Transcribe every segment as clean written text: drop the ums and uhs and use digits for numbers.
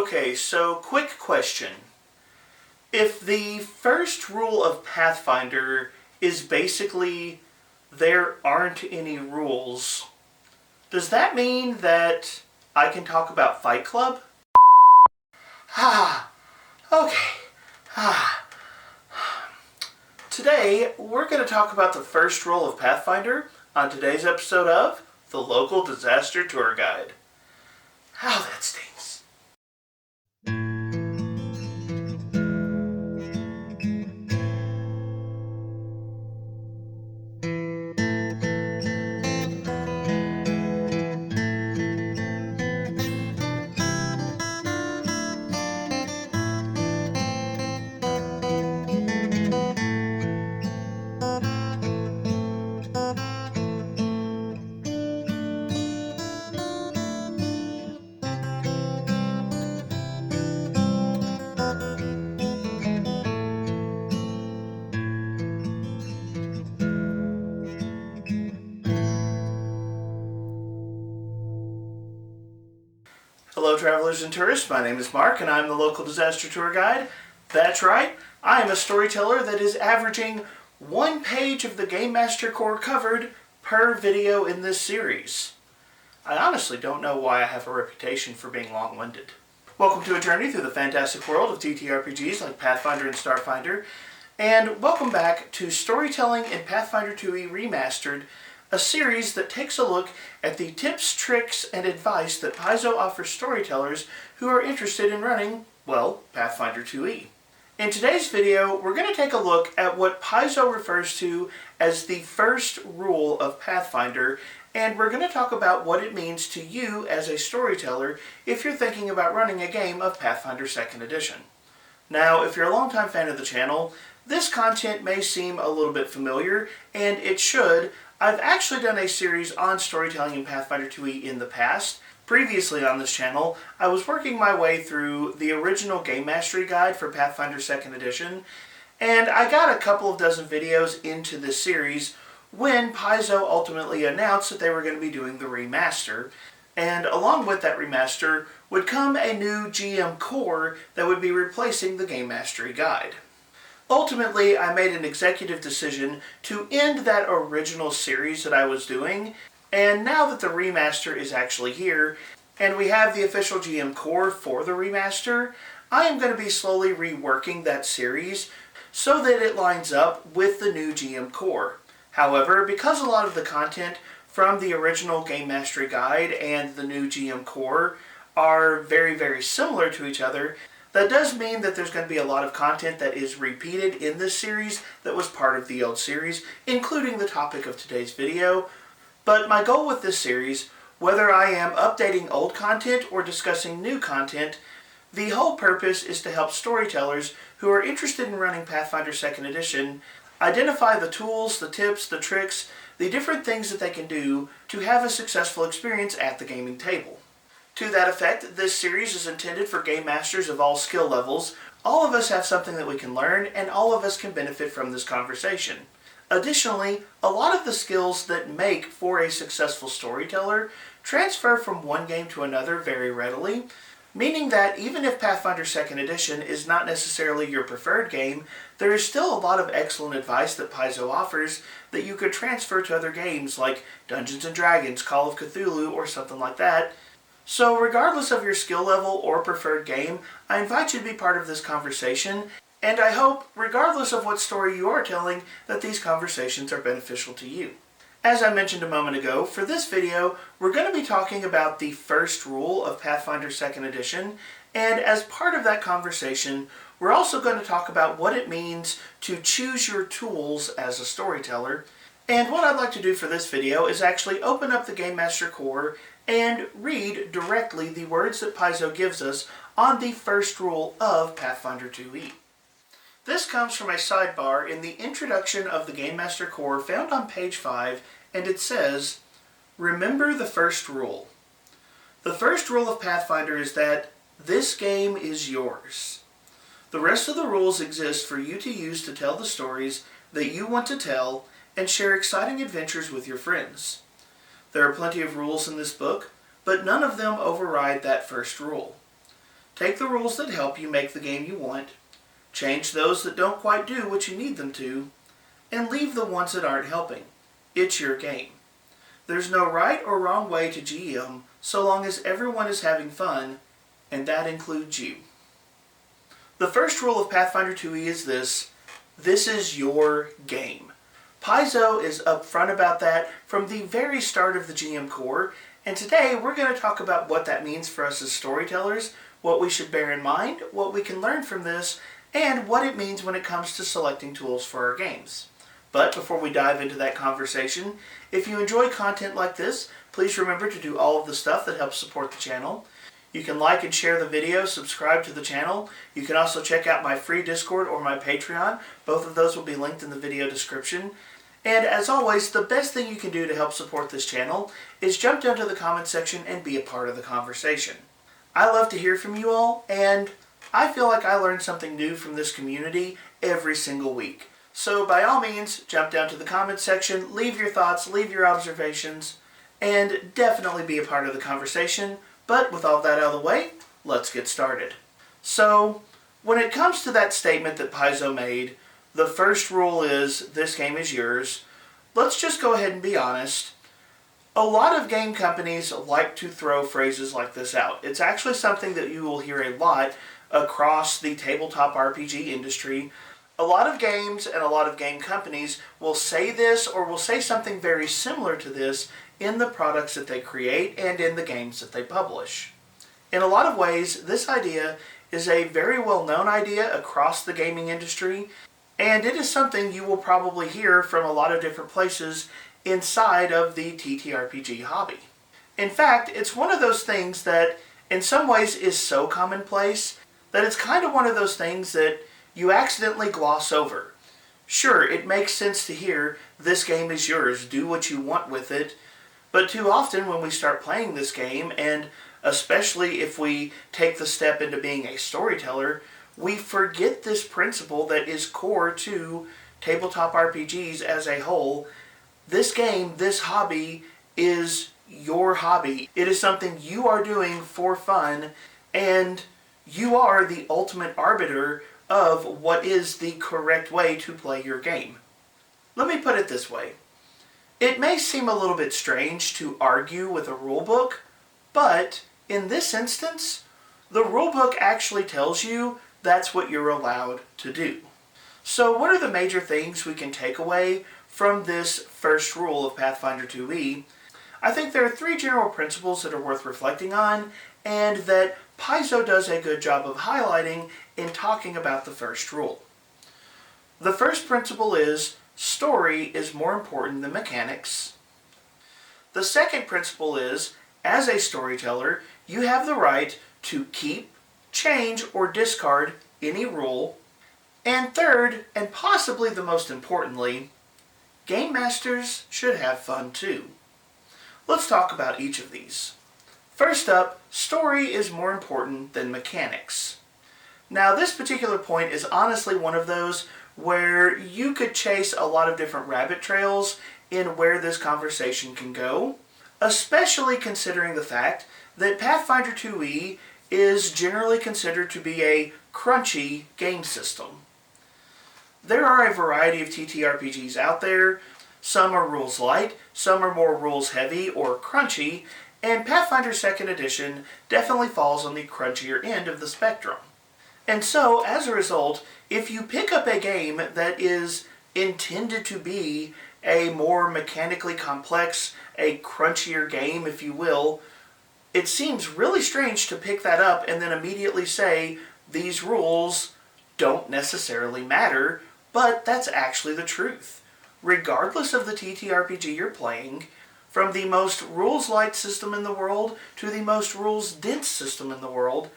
Okay, so quick question. If the first rule of Pathfinder is basically there aren't any rules, does that mean that I can talk about Fight Club? Okay. Today, we're going to talk about the first rule of Pathfinder on today's episode of The Local Disaster Tour Guide. How that stinks. Hello travelers and tourists, my name is Mark and I'm the local disaster tour guide. That's right, I am a storyteller that is averaging one page of the Gamemaster core covered per video in this series. I honestly don't know why I have a reputation for being long-winded. Welcome to a journey through the fantastic world of TTRPGs like Pathfinder and Starfinder, and welcome back to Storytelling in Pathfinder 2e Remastered, a series that takes a look at the tips, tricks, and advice that Paizo offers storytellers who are interested in running, well, Pathfinder 2e. In today's video, we're going to take a look at what Paizo refers to as the first rule of Pathfinder, and we're going to talk about what it means to you as a storyteller if you're thinking about running a game of Pathfinder 2nd Edition. Now, if you're a longtime fan of the channel, this content may seem a little bit familiar, and it should. I've actually done a series on storytelling in Pathfinder 2e in the past. Previously on this channel, I was working my way through the original Gamemastery guide for Pathfinder 2nd Edition, and I got a couple of dozen videos into this series when Paizo ultimately announced that they were going to be doing the Remaster, and along with that Remaster would come a new GM core that would be replacing the Gamemastery guide. Ultimately, I made an executive decision to end that original series that I was doing, and now that the Remaster is actually here, and we have the official GM core for the Remaster, I am going to be slowly reworking that series so that it lines up with the new GM core. However, because a lot of the content from the original Gamemastery guide and the new GM core are very similar to each other, that does mean that there's going to be a lot of content that is repeated in this series that was part of the old series, including the topic of today's video. But my goal with this series, whether I am updating old content or discussing new content, the whole purpose is to help storytellers who are interested in running Pathfinder 2nd Edition identify the tools, the tips, the tricks, the different things that they can do to have a successful experience at the gaming table. To that effect, this series is intended for game masters of all skill levels. All of us have something that we can learn, and all of us can benefit from this conversation. Additionally, a lot of the skills that make for a successful storyteller transfer from one game to another very readily, meaning that even if Pathfinder 2nd Edition is not necessarily your preferred game, there is still a lot of excellent advice that Paizo offers that you could transfer to other games like Dungeons & Dragons, Call of Cthulhu, or something like that. So regardless of your skill level or preferred game, I invite you to be part of this conversation, and I hope, regardless of what story you are telling, that these conversations are beneficial to you. As I mentioned a moment ago, for this video, we're going to be talking about the first rule of Pathfinder 2nd Edition, and as part of that conversation, we're also going to talk about what it means to choose your tools as a storyteller. And what I'd like to do for this video is actually open up the Gamemaster core and read directly the words that Paizo gives us on the first rule of Pathfinder 2e. This comes from a sidebar in the introduction of the Gamemaster core found on page 5, and it says, "Remember the first rule. The first rule of Pathfinder is that this game is yours. The rest of the rules exist for you to use to tell the stories that you want to tell and share exciting adventures with your friends. There are plenty of rules in this book, but none of them override that first rule. Take the rules that help you make the game you want, change those that don't quite do what you need them to, and leave the ones that aren't helping. It's your game. There's no right or wrong way to GM so long as everyone is having fun, and that includes you. The first rule of Pathfinder 2e is this: this is your game. Paizo is upfront about that from the very start of the GM core, and today we're going to talk about what that means for us as storytellers, what we should bear in mind, what we can learn from this, and what it means when it comes to selecting tools for our games. But before we dive into that conversation, if you enjoy content like this, please remember to do all of the stuff that helps support the channel. You can like and share the video, subscribe to the channel. You can also check out my free Discord or my Patreon. Both of those will be linked in the video description. And as always, the best thing you can do to help support this channel is jump down to the comment section and be a part of the conversation. I love to hear from you all, and I feel like I learn something new from this community every single week. So by all means, jump down to the comment section, leave your thoughts, leave your observations, and definitely be a part of the conversation. But with all that out of the way, let's get started. So, when it comes to that statement that Paizo made, the first rule is, this game is yours. Let's just go ahead and be honest. A lot of game companies like to throw phrases like this out. It's actually something that you will hear a lot across the tabletop RPG industry. A lot of games and a lot of game companies will say this or will say something very similar to this in the products that they create and in the games that they publish. In a lot of ways, this idea is a very well-known idea across the gaming industry, and it is something you will probably hear from a lot of different places inside of the TTRPG hobby. In fact, it's one of those things that in some ways is so commonplace that it's kind of one of those things that you accidentally gloss over. Sure, it makes sense to hear, this game is yours, do what you want with it, but too often when we start playing this game, and especially if we take the step into being a storyteller, we forget this principle that is core to tabletop RPGs as a whole. This game, this hobby, is your hobby. It is something you are doing for fun, and you are the ultimate arbiter of what is the correct way to play your game. Let me put it this way. It may seem a little bit strange to argue with a rulebook, but in this instance, the rulebook actually tells you that's what you're allowed to do. So what are the major things we can take away from this first rule of Pathfinder 2e? I think there are three general principles that are worth reflecting on, and that Paizo does a good job of highlighting in talking about the first rule. The first principle is, story is more important than mechanics. The second principle is, as a storyteller, you have the right to keep, change, or discard any rule. And third, and possibly the most importantly, game masters should have fun too. Let's talk about each of these. First up, story is more important than mechanics. Now, this particular point is honestly one of those where you could chase a lot of different rabbit trails in where this conversation can go, especially considering the fact that Pathfinder 2e is generally considered to be a crunchy game system. There are a variety of TTRPGs out there. Some are rules light, some are more rules heavy or crunchy, and Pathfinder 2nd Edition definitely falls on the crunchier end of the spectrum. And so, as a result, if you pick up a game that is intended to be a more mechanically complex, a crunchier game, if you will, it seems really strange to pick that up and then immediately say, these rules don't necessarily matter, but that's actually the truth. Regardless of the TTRPG you're playing, from the most rules-light system in the world to the most rules-dense system in the world,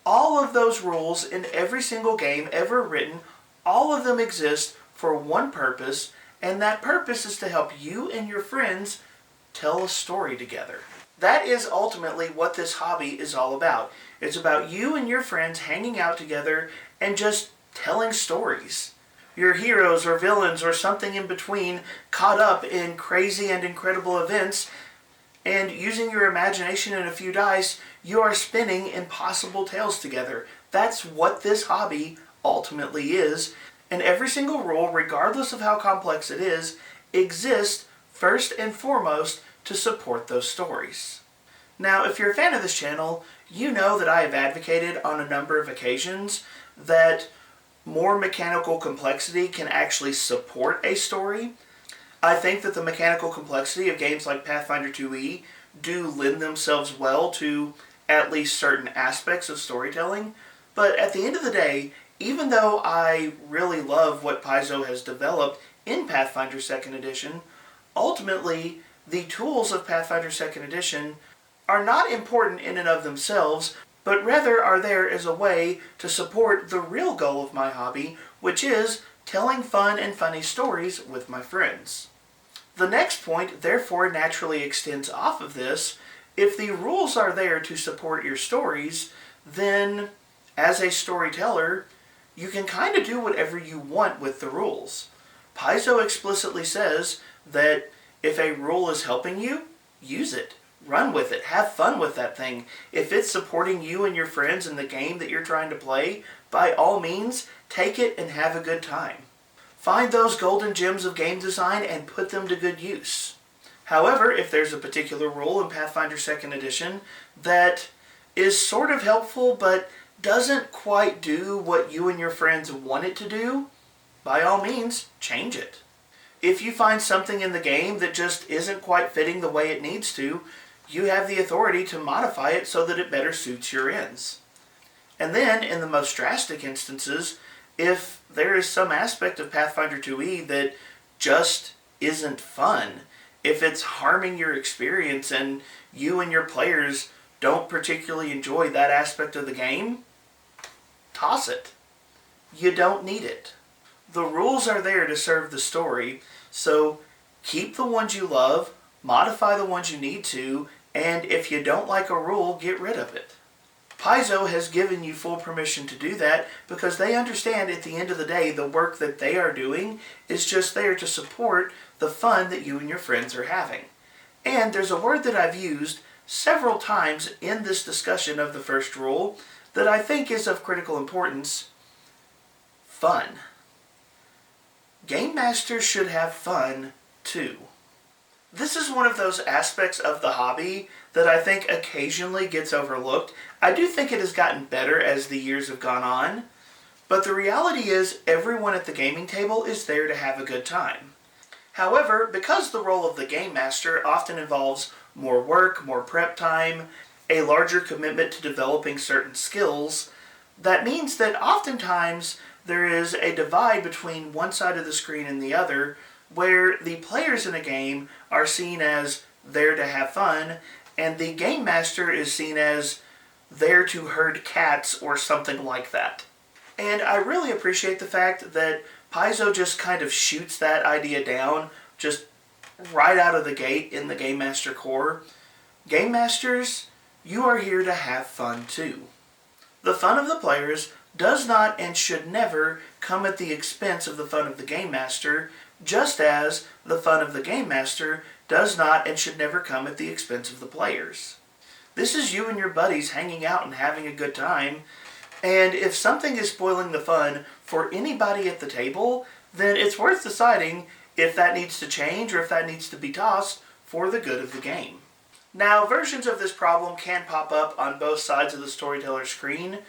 all of those rules in every single game ever written, all of them exist for one purpose, and that purpose is to help you and your friends tell a story together. That is ultimately what this hobby is all about. It's about you and your friends hanging out together and just telling stories. Your heroes or villains or something in between caught up in crazy and incredible events, and using your imagination and a few dice, you are spinning impossible tales together. That's what this hobby ultimately is, and every single rule, regardless of how complex it is, exists first and foremost to support those stories. Now, if you're a fan of this channel, you know that I have advocated on a number of occasions that more mechanical complexity can actually support a story. I think that the mechanical complexity of games like Pathfinder 2e do lend themselves well to at least certain aspects of storytelling, but at the end of the day, even though I really love what Paizo has developed in Pathfinder 2nd Edition, ultimately the tools of Pathfinder 2nd Edition are not important in and of themselves, but rather are there as a way to support the real goal of my hobby, which is telling fun and funny stories with my friends. The next point therefore naturally extends off of this. If the rules are there to support your stories, then as a storyteller, you can kind of do whatever you want with the rules. Paizo explicitly says that if a rule is helping you, use it. Run with it. Have fun with that thing. If it's supporting you and your friends in the game that you're trying to play, by all means, take it and have a good time. Find those golden gems of game design and put them to good use. However, if there's a particular rule in Pathfinder 2nd Edition that is sort of helpful but doesn't quite do what you and your friends want it to do, by all means, change it. If you find something in the game that just isn't quite fitting the way it needs to, you have the authority to modify it so that it better suits your ends. And then, in the most drastic instances, if there is some aspect of Pathfinder 2e that just isn't fun, if it's harming your experience and you and your players don't particularly enjoy that aspect of the game, toss it. You don't need it. The rules are there to serve the story, so keep the ones you love, modify the ones you need to, and if you don't like a rule, get rid of it. Paizo has given you full permission to do that because they understand at the end of the day the work that they are doing is just there to support the fun that you and your friends are having. And there's a word that I've used several times in this discussion of the first rule that I think is of critical importance: fun. Game masters should have fun too. This is one of those aspects of the hobby that I think occasionally gets overlooked. I do think it has gotten better as the years have gone on, but the reality is everyone at the gaming table is there to have a good time. However, because the role of the game master often involves more work, more prep time, a larger commitment to developing certain skills, that means that oftentimes there is a divide between one side of the screen and the other, where the players in a game are seen as there to have fun, and the game master is seen as there to herd cats or something like that. And I really appreciate the fact that Paizo just kind of shoots that idea down just right out of the gate in the Game Master core. Game Masters, you are here to have fun too. The fun of the players does not and should never come at the expense of the fun of the Game Master, just as the fun of the Game Master does not and should never come at the expense of the players. This is you and your buddies hanging out and having a good time, and if something is spoiling the fun for anybody at the table, then it's worth deciding if that needs to change or if that needs to be tossed for the good of the game. Now, versions of this problem can pop up on both sides of the storyteller screen,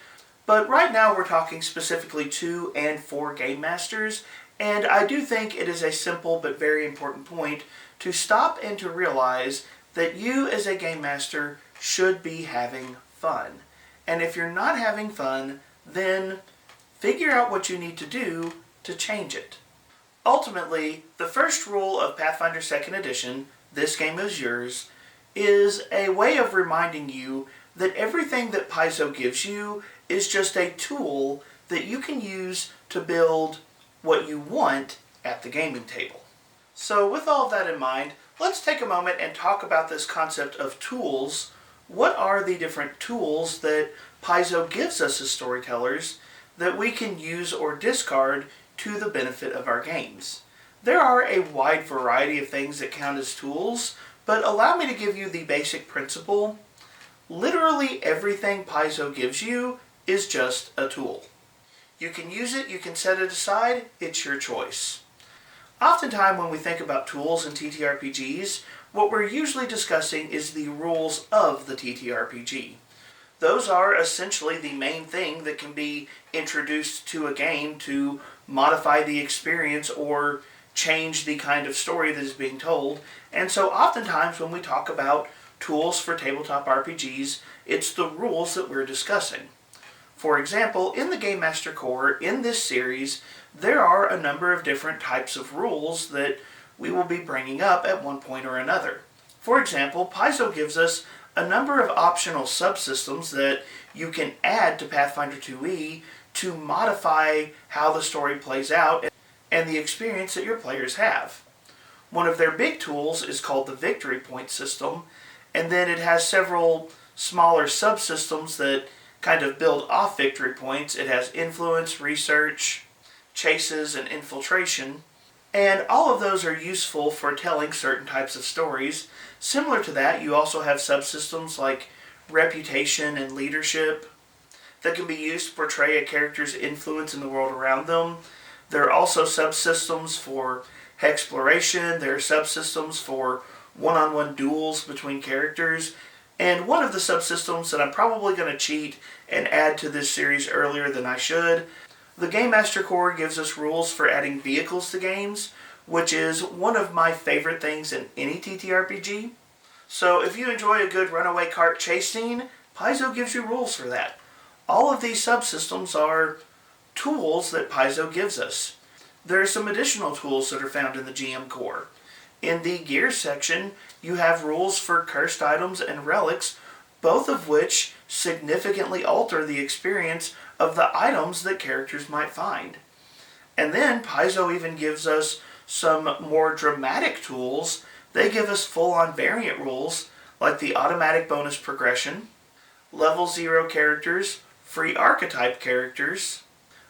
but right now we're talking specifically to and for Game Masters, and I do think it is a simple but very important point to stop and to realize that you as a Game Master should be having fun. And if you're not having fun, then figure out what you need to do to change it. Ultimately, the first rule of Pathfinder 2nd Edition, This Game Is Yours, is a way of reminding you that everything that Paizo gives you is just a tool that you can use to build what you want at the gaming table. So with all of that in mind, let's take a moment and talk about this concept of tools. What are the different tools that Paizo gives us as storytellers that we can use or discard to the benefit of our games? There are a wide variety of things that count as tools, but allow me to give you the basic principle. Literally everything Paizo gives you is just a tool. You can use it, you can set it aside, it's your choice. Oftentimes when we think about tools in TTRPGs, what we're usually discussing is the rules of the TTRPG. Those are essentially the main thing that can be introduced to a game to modify the experience or change the kind of story that is being told. And so oftentimes when we talk about tools for tabletop RPGs, it's the rules that we're discussing. For example, in the Gamemaster core, in this series, there are a number of different types of rules that we will be bringing up at one point or another. For example, Paizo gives us a number of optional subsystems that you can add to Pathfinder 2e to modify how the story plays out and the experience that your players have. One of their big tools is called the victory point system, and then it has several smaller subsystems that kind of build off victory points. It has influence, research, chases, and infiltration. And all of those are useful for telling certain types of stories. Similar to that, you also have subsystems like reputation and leadership that can be used to portray a character's influence in the world around them. There are also subsystems for exploration. There are subsystems for one-on-one duels between characters. And one of the subsystems that I'm probably going to cheat and add to this series earlier than I should, the Gamemaster core gives us rules for adding vehicles to games, which is one of my favorite things in any TTRPG. So if you enjoy a good runaway cart chase scene, Paizo gives you rules for that. All of these subsystems are tools that Paizo gives us. There are some additional tools that are found in the GM core. In the gear section, you have rules for cursed items and relics, both of which significantly alter the experience of the items that characters might find. And then Paizo even gives us some more dramatic tools. They give us full-on variant rules, like the automatic bonus progression, level 0 characters, free archetype characters.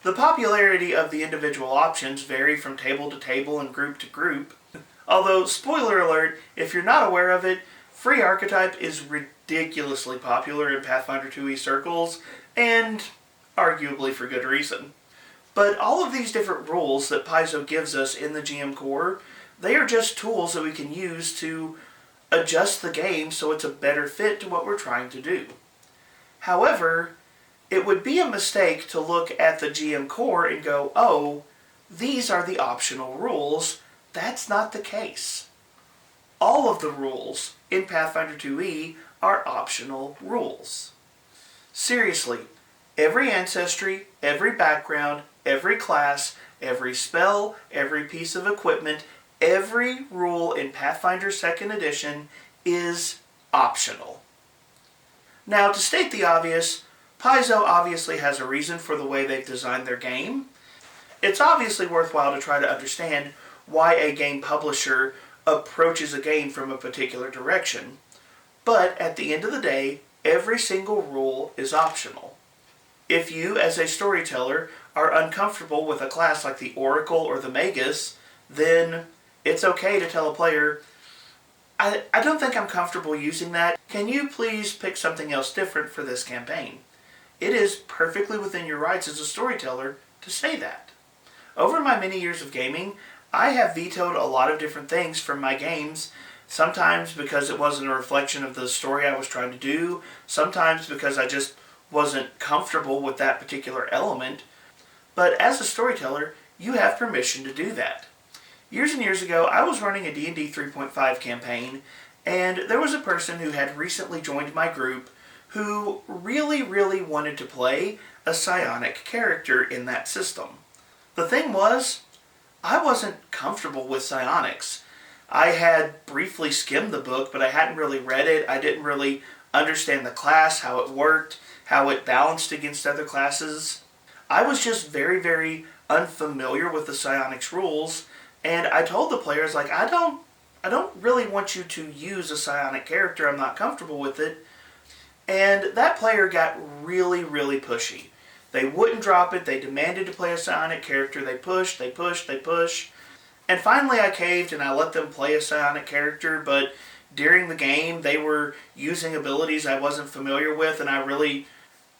The popularity of the individual options vary from table to table and group to group. Although, spoiler alert, if you're not aware of it, free archetype is ridiculously popular in Pathfinder 2e circles, and arguably for good reason. But all of these different rules that Paizo gives us in the GM core, they are just tools that we can use to adjust the game so it's a better fit to what we're trying to do. However, it would be a mistake to look at the GM core and go, oh, these are the optional rules. That's not the case. All of the rules in Pathfinder 2e are optional rules. Seriously, every ancestry, every background, every class, every spell, every piece of equipment, every rule in Pathfinder 2nd Edition is optional. Now, to state the obvious, Paizo obviously has a reason for the way they've designed their game. It's obviously worthwhile to try to understand why a game publisher approaches a game from a particular direction. But at the end of the day, every single rule is optional. If you, as a storyteller, are uncomfortable with a class like the Oracle or the Magus, then it's okay to tell a player, I don't think I'm comfortable using that. Can you please pick something else different for this campaign? It is perfectly within your rights as a storyteller to say that. Over my many years of gaming, I have vetoed a lot of different things from my games, sometimes because it wasn't a reflection of the story I was trying to do, sometimes because I just wasn't comfortable with that particular element. But as a storyteller, you have permission to do that. Years and years ago, I was running a D&D 3.5 campaign, and there was a person who had recently joined my group who really wanted to play a psionic character in that system. The thing was, I wasn't comfortable with psionics. I had briefly skimmed the book, but I hadn't really read it. I didn't really understand the class, how it worked, how it balanced against other classes. I was just very unfamiliar with the psionics rules, and I told the players, like, I don't really want you to use a psionic character. I'm not comfortable with it. And that player got really pushy. They wouldn't drop it. They demanded to play a psionic character. They pushed. And finally I caved and I let them play a psionic character, but during the game they were using abilities I wasn't familiar with, and I really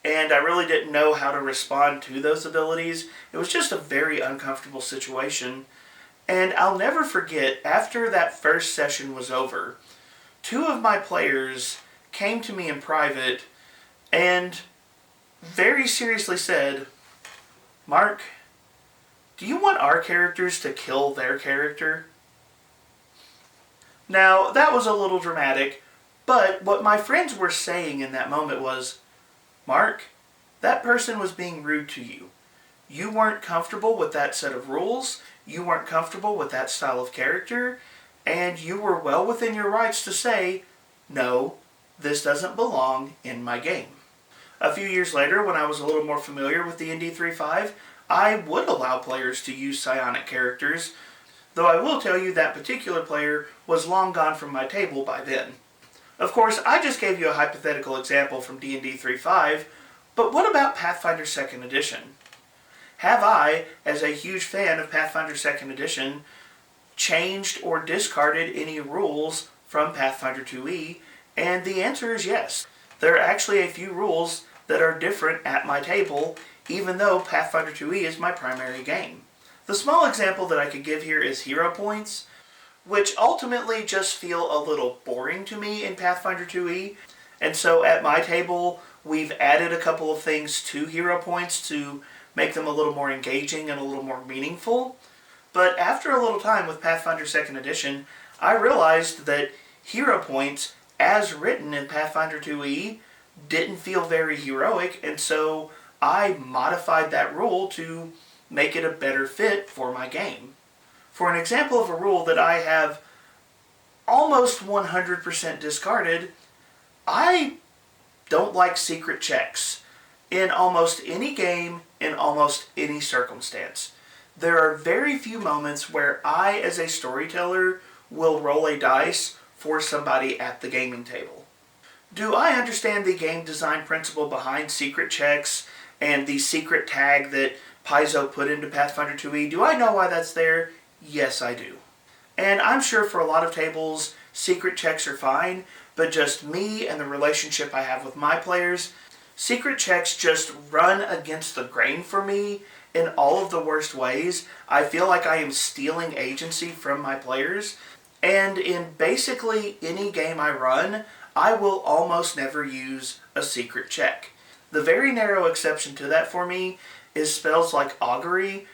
didn't know how to respond to those abilities. It was just a very uncomfortable situation. And I'll never forget, after that first session was over, two of my players came to me in private and very seriously said, "Mark, do you want our characters to kill their character?" Now, that was a little dramatic, but what my friends were saying in that moment was, "Mark, that person was being rude to you. You weren't comfortable with that set of rules, you weren't comfortable with that style of character, and you were well within your rights to say, 'No, this doesn't belong in my game.'" A few years later, when I was a little more familiar with D&D 3.5, I would allow players to use psionic characters, though I will tell you that particular player was long gone from my table by then. Of course, I just gave you a hypothetical example from D&D 3.5, but what about Pathfinder 2nd Edition? Have I, as a huge fan of Pathfinder 2nd Edition, changed or discarded any rules from Pathfinder 2e? And the answer is yes. There are actually a few rules that are different at my table, even though Pathfinder 2e is my primary game. The small example that I could give here is hero points, which ultimately just feel a little boring to me in Pathfinder 2e. And so at my table, we've added a couple of things to hero points to make them a little more engaging and a little more meaningful. But after a little time with Pathfinder 2nd Edition, I realized that hero points, as written in Pathfinder 2e, didn't feel very heroic, and so I modified that rule to make it a better fit for my game. For an example of a rule that I have almost 100% discarded, I don't like secret checks in almost any game, in almost any circumstance. There are very few moments where I, as a storyteller, will roll a dice for somebody at the gaming table. Do I understand the game design principle behind secret checks and the secret tag that Paizo put into Pathfinder 2e? Do I know why that's there? Yes, I do. And I'm sure for a lot of tables, secret checks are fine, but just me and the relationship I have with my players, secret checks just run against the grain for me in all of the worst ways. I feel like I am stealing agency from my players, and in basically any game I run, I will almost never use a secret check. The very narrow exception to that for me is spells like augury.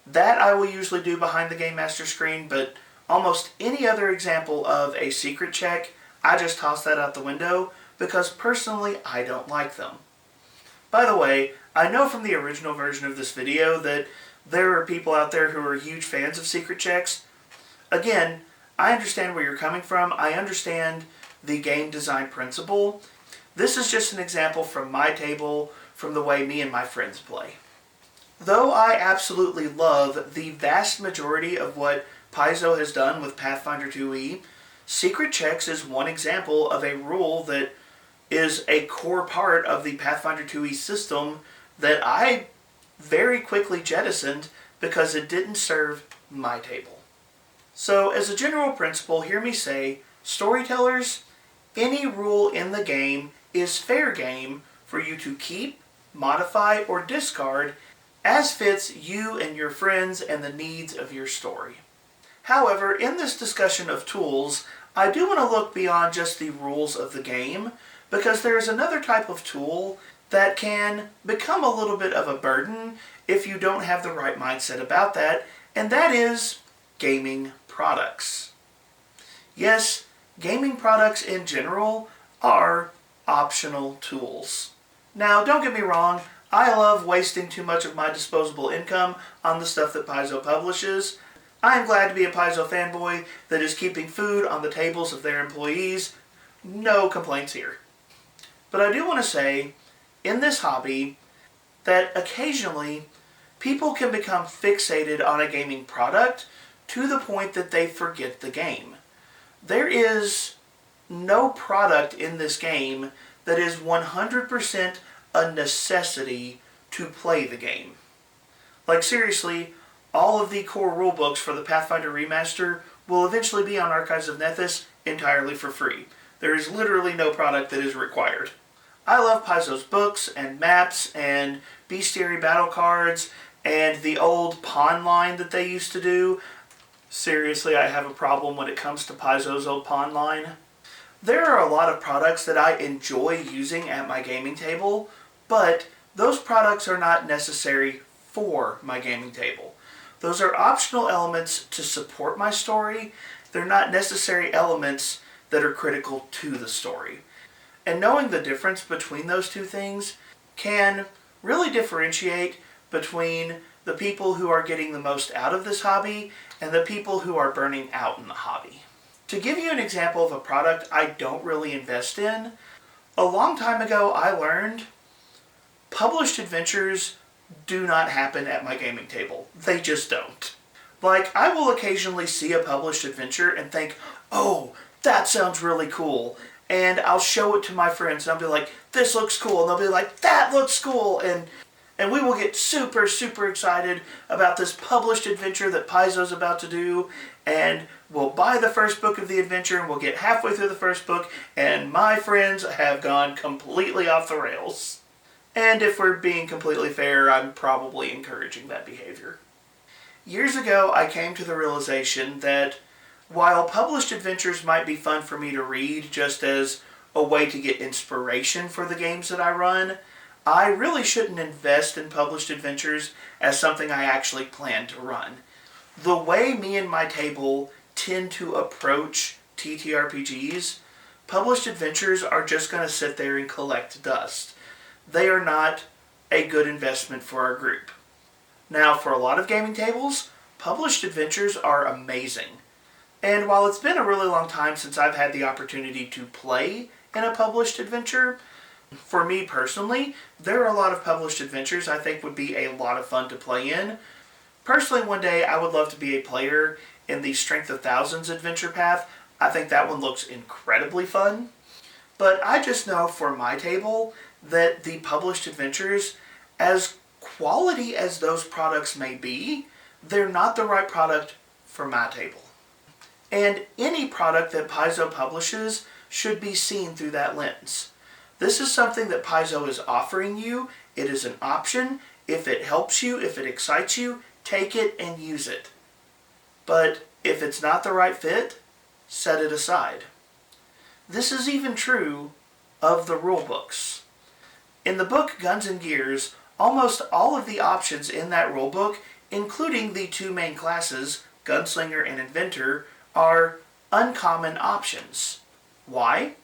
That I will usually do behind the Gamemaster screen, but almost any other example of a secret check, I just toss that out the window because personally I don't like them. By the way, I know from the original version of this video that there are people out there who are huge fans of secret checks. Again, I understand where you're coming from. I understand the game design principle. This is just an example from my table, from the way me and my friends play. Though I absolutely love the vast majority of what Paizo has done with Pathfinder 2e, secret checks is one example of a rule that is a core part of the Pathfinder 2e system that I very quickly jettisoned because it didn't serve my table. So as a general principle, hear me say, storytellers, any rule in the game is fair game for you to keep, modify, or discard as fits you and your friends and the needs of your story. However, in this discussion of tools, I do want to look beyond just the rules of the game, because there is another type of tool that can become a little bit of a burden if you don't have the right mindset about that, and that is gaming products. Yes, gaming products in general are optional tools. Now, don't get me wrong, I love wasting too much of my disposable income on the stuff that Paizo publishes. I am glad to be a Paizo fanboy that is keeping food on the tables of their employees. No complaints here. But I do want to say, in this hobby, that occasionally people can become fixated on a gaming product to the point that they forget the game. There is no product in this game that is 100% a necessity to play the game. Like seriously, all of the core rulebooks for the Pathfinder Remaster will eventually be on Archives of Nethys entirely for free. There is literally no product that is required. I love Paizo's books and maps and bestiary battle cards and the old pawn line that they used to do. Seriously, I have a problem when it comes to Paizo's old pawn line. There are a lot of products that I enjoy using at my gaming table, but those products are not necessary for my gaming table. Those are optional elements to support my story. They're not necessary elements that are critical to the story. And knowing the difference between those two things can really differentiate between the people who are getting the most out of this hobby and the people who are burning out in the hobby. To give you an example of a product I don't really invest in, a long time ago I learned published adventures do not happen at my gaming table. They just don't. Like, I will occasionally see a published adventure and think, oh, that sounds really cool. And I'll show it to my friends and I'll be like, this looks cool. And they'll be like, that looks cool. And we will get super, super excited about this published adventure that Paizo's about to do. And we'll buy the first book of the adventure and we'll get halfway through the first book and my friends have gone completely off the rails. And if we're being completely fair, I'm probably encouraging that behavior. Years ago, I came to the realization that while published adventures might be fun for me to read just as a way to get inspiration for the games that I run, I really shouldn't invest in published adventures as something I actually plan to run. The way me and my table tend to approach TTRPGs, published adventures are just going to sit there and collect dust. They are not a good investment for our group. Now, for a lot of gaming tables, published adventures are amazing. And while it's been a really long time since I've had the opportunity to play in a published adventure, for me personally, there are a lot of published adventures I think would be a lot of fun to play in. Personally, one day I would love to be a player in the Strength of Thousands adventure path. I think that one looks incredibly fun. But I just know for my table that the published adventures, as quality as those products may be, they're not the right product for my table. And any product that Paizo publishes should be seen through that lens. This is something that Paizo is offering you. It is an option. If it helps you, if it excites you, take it and use it. But if it's not the right fit, set it aside. This is even true of the rule books. In the book Guns and Gears, almost all of the options in that rulebook, including the two main classes, Gunslinger and Inventor, are uncommon options. Why?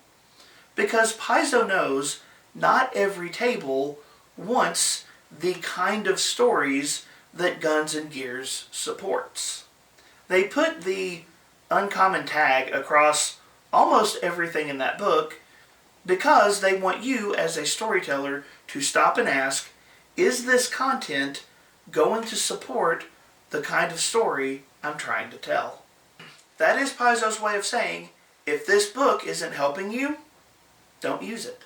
Because Paizo knows not every table wants the kind of stories that Guns and Gears supports. They put the uncommon tag across almost everything in that book because they want you as a storyteller to stop and ask, is this content going to support the kind of story I'm trying to tell? That is Paizo's way of saying, if this book isn't helping you, don't use it.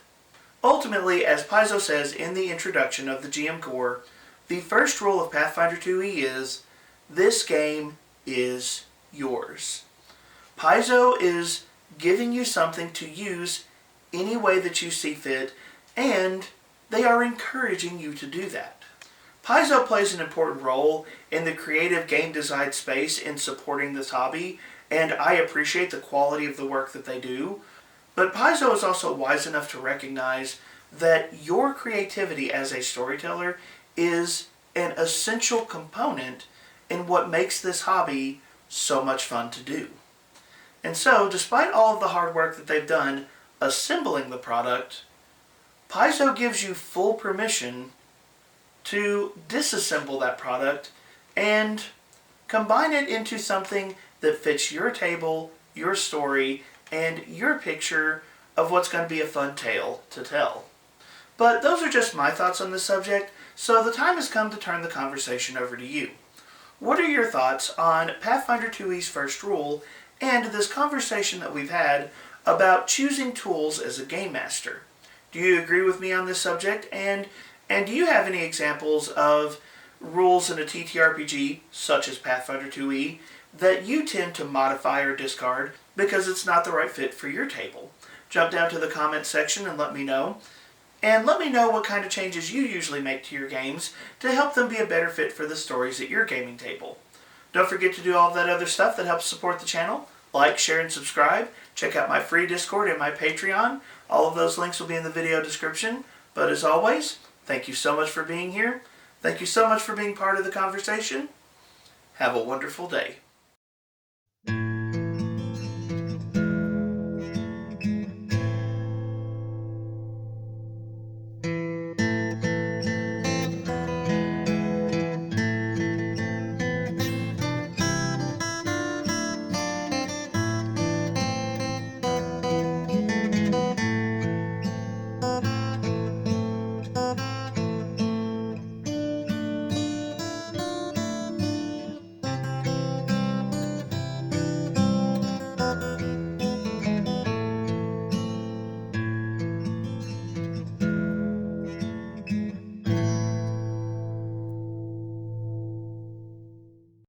Ultimately, as Paizo says in the introduction of the GM Core, the first rule of Pathfinder 2e is, this game is yours. Paizo is giving you something to use any way that you see fit, and they are encouraging you to do that. Paizo plays an important role in the creative game design space in supporting this hobby, and I appreciate the quality of the work that they do. But Paizo is also wise enough to recognize that your creativity as a storyteller is an essential component in what makes this hobby so much fun to do. And so, despite all of the hard work that they've done assembling the product, Paizo gives you full permission to disassemble that product and combine it into something that fits your table, your story, and your picture of what's going to be a fun tale to tell. But those are just my thoughts on this subject, so the time has come to turn the conversation over to you. What are your thoughts on Pathfinder 2e's first rule and this conversation that we've had about choosing tools as a game master? Do you agree with me on this subject? And do you have any examples of rules in a TTRPG, such as Pathfinder 2e, that you tend to modify or discard because it's not the right fit for your table. Jump down to the comments section and let me know. And let me know what kind of changes you usually make to your games to help them be a better fit for the stories at your gaming table. Don't forget to do all of that other stuff that helps support the channel. Like, share, and subscribe. Check out my free Discord and my Patreon. All of those links will be in the video description. But as always, thank you so much for being here. Thank you so much for being part of the conversation. Have a wonderful day.